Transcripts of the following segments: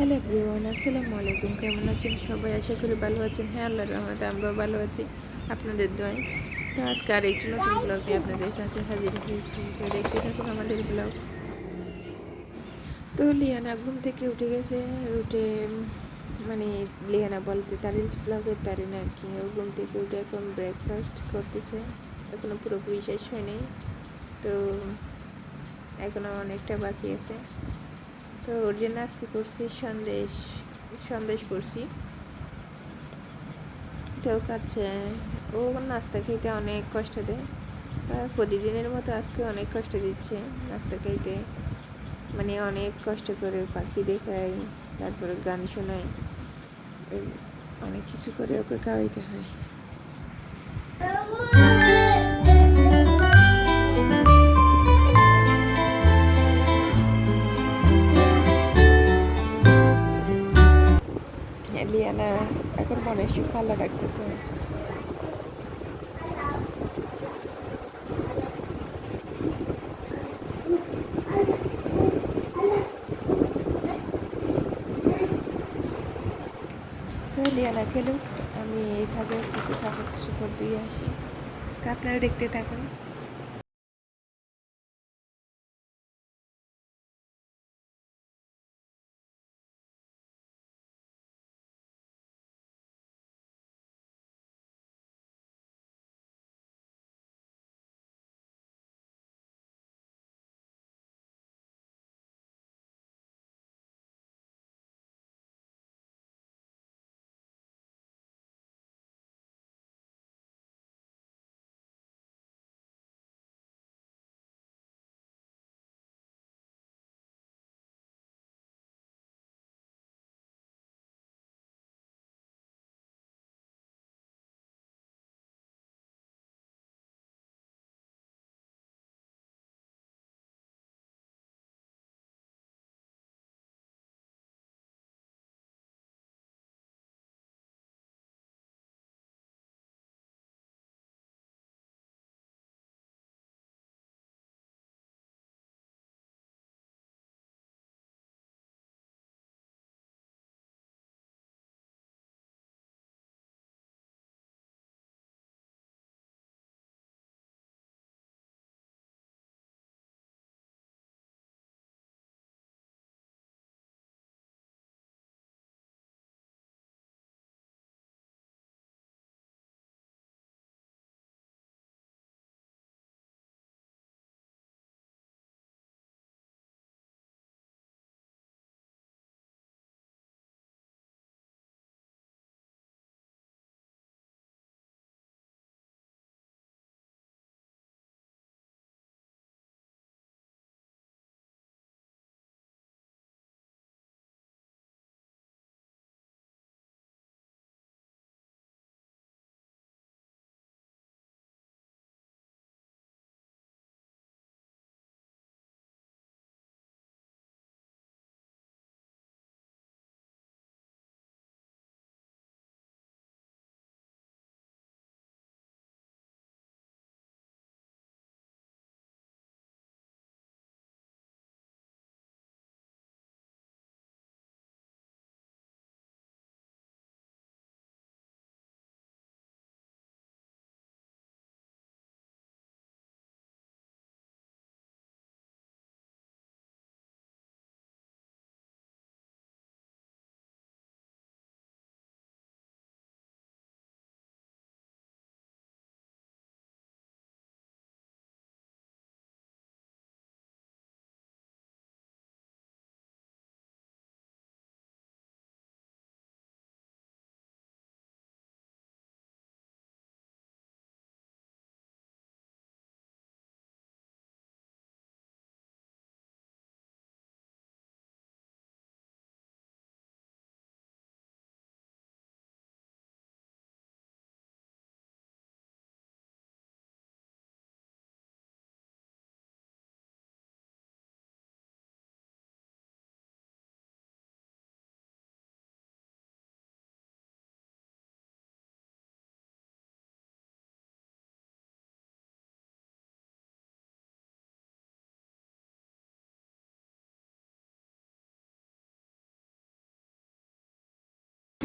Hello everyone, আসসালামু আলাইকুম। কেমন আছেন সবাই? আশা করি ভালো আছেন। হ্যাঁ, আল্লাহর রহমতে আমরাও ভালো আছি, আপনাদের দোয়ায়। তো আজকে আর একটি নতুন ব্লগ নিয়ে আপনাদের কাছে হাজির হয়েছি। তো দেখতে থাকুন আমাদের ব্লগ। তো লিয়ানা ঘুম থেকে উঠে গেছে। উঠে মানে লিয়ানা বলতে তারিনস ব্লগের তারিন আর কি। ও ঘুম থেকে উঠে এখন ব্রেকফাস্ট করতেছে। এখনও পুরোপুরি শেষ হয়নি, তো এখনও অনেকটা বাকি আছে। তো ওর জন্য আজকে করছি সন্দেশ সন্দেশ করছি। তো খাচ্ছে। ও নাস্তা খেতে অনেক কষ্ট দেয়, তার প্রতিদিনের মতো আজকে অনেক কষ্ট দিচ্ছে নাস্তা খাইতে। মানে অনেক কষ্ট করে পাখি দেখায়, তারপরে গান শোনায়, অনেক কিছু করে ওকে খাওয়াইতে হয়। লিয়ানা এখন মনে সুখ ভালো রাখতেছে। তো লিয়ানা খেলুক, আমি এইভাবে কিছু কাপড় চোপড় দিয়ে আসি। তো আপনারা দেখতে থাকুন।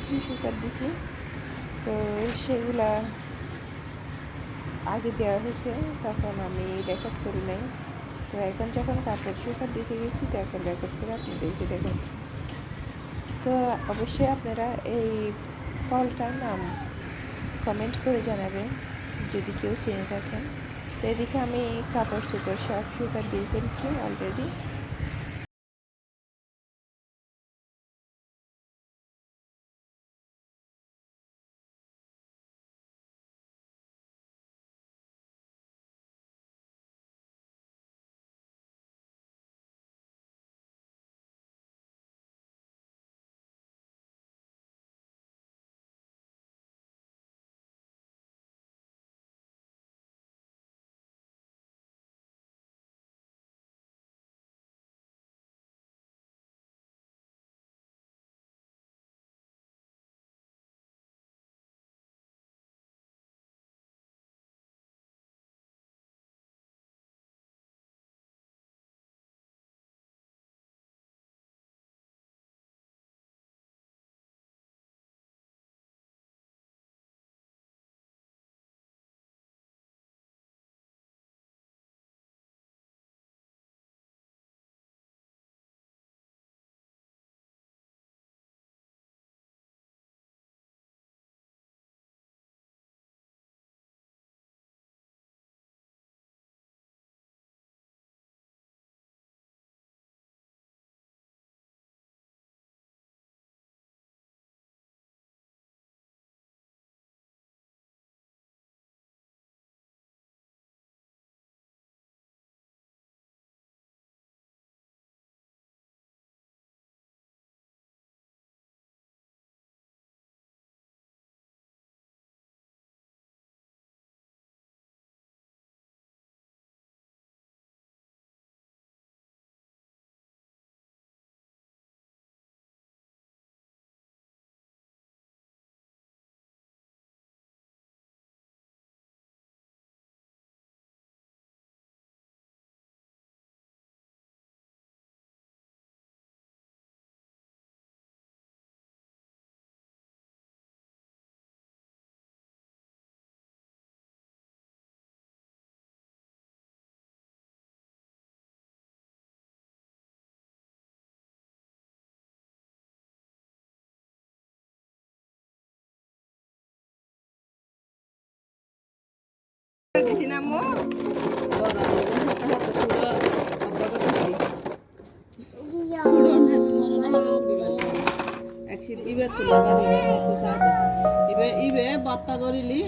কিছু শুকাত দিছি, তো সেগুলা আগে দেওয়া হয়েছে, তখন আমি রেকর্ড করি নাই। তো এখন যখন কাপড় শুকাত দিতে গেছি, তো এখন রেকর্ড করে আপনাদেরকে দেখাচ্ছি। তো অবশ্যই আপনারা এই ফলটার নাম কমেন্ট করে জানাবেন যদি কেউ চিনে থাকেন। তো এদিকে আমি কাপড় চোপড় সব শুকাত দিয়ে ফেলছি already. Ibe tulah kan ibe aku sada. Ibe batta gorili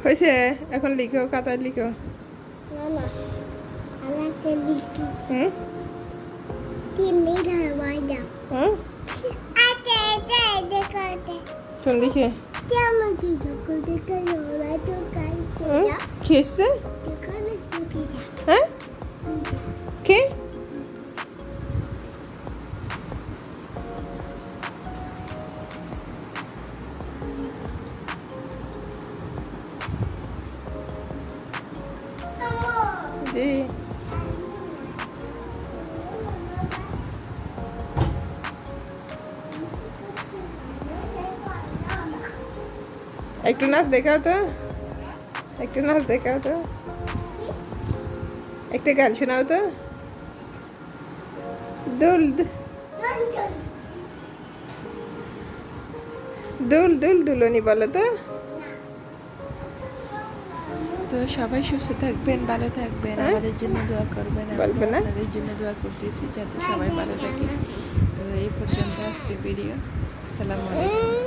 হয়েছে, এখন লিখো, খাতায় লিখো। হুম হুম চল লিখে। কি এসছে? হ্যাঁ কি? জি একটু নাচ দেখাও তো, একটু নাচ দেখাও তো, একটা গান শোনাও তো। দুল দুল দুল দুলনি বলো তো। তো সবাই সুস্থ থাকবেন, ভালো থাকবেন, আমাদের জন্য দোয়া করবেন। বলবে না? আপনাদের জন্য দোয়া করতেছি যাতে সবাই ভালো থাকে। তো এই পর্যন্ত আজকের ভিডিও। আসসালামু আলাইকুম।